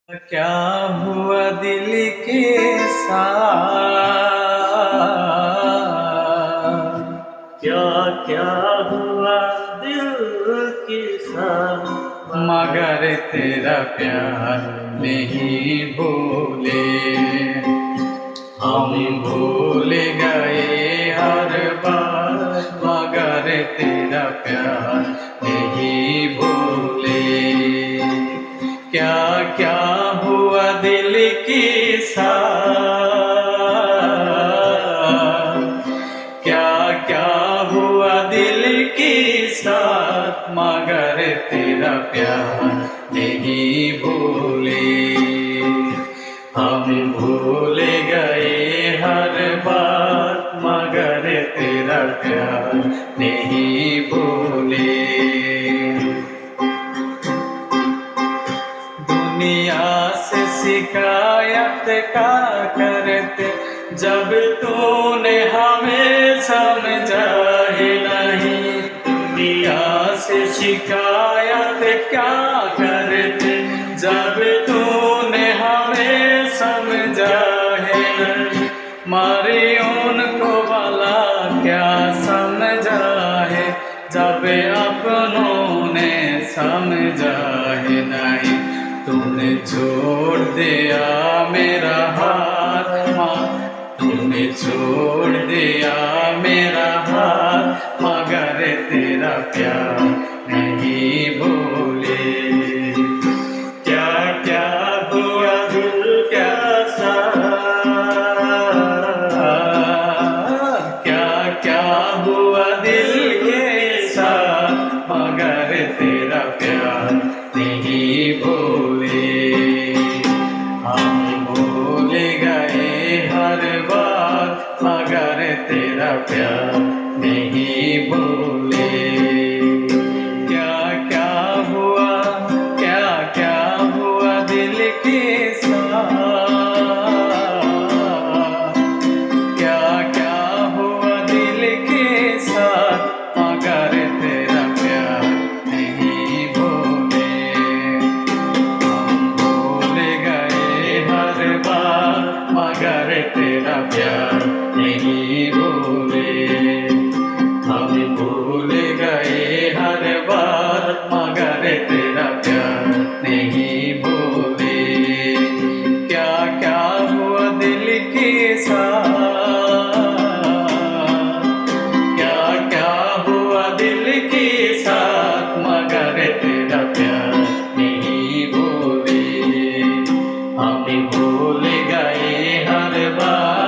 क्या हुआ दिल के साथ, क्या क्या हुआ दिल के साथ, मगर तेरा प्यार नहीं भूले। हम भूल गए हर बार, मगर तेरा प्यार नहीं भूले। क्या क्या हुआ दिल के साथ, क्या क्या हुआ दिल के साथ, मगर तेरा प्यार नहीं भूले। हम भूल गए हर बार, मगर तेरा प्यार नहीं भूले। दुनिया से शिकायत का करते जब तूने हमें समझा ही नहीं। दुनिया से शिकायत क्या करते जब तूने हमें समझा ही नहीं। मारी उनको भला क्या समझा है, जब अपनों ने समझा ही नहीं। तूने छोड़ दिया मेरा हाथ, तूने छोड़ दिया मेरा हाथ, मगर तेरा प्यार नहीं भूले। क्या क्या हुआ दिल क्या साथ, क्या क्या हुआ दिल के साथ, मगर तेरा प्यार नहीं भूले। हम भूल गए हर बार, मगर तेरा प्यार नहीं भूले। क्या क्या हुआ, क्या क्या हुआ दिल के साथ, क्या क्या हुआ दिल के साथ, मगर तेरा प्यार नहीं भूले। हम भूल गए हर बार, मगर तेरा प्यार नहीं भूले। हम भूल गए हर बार, मगर तेरा प्यार नहीं भूले। क्या क्या हुआ दिल के साथ, क्या क्या हुआ दिल के साथ, मगर तेरा प्यार नहीं भूले। हम भूल गए हर बार,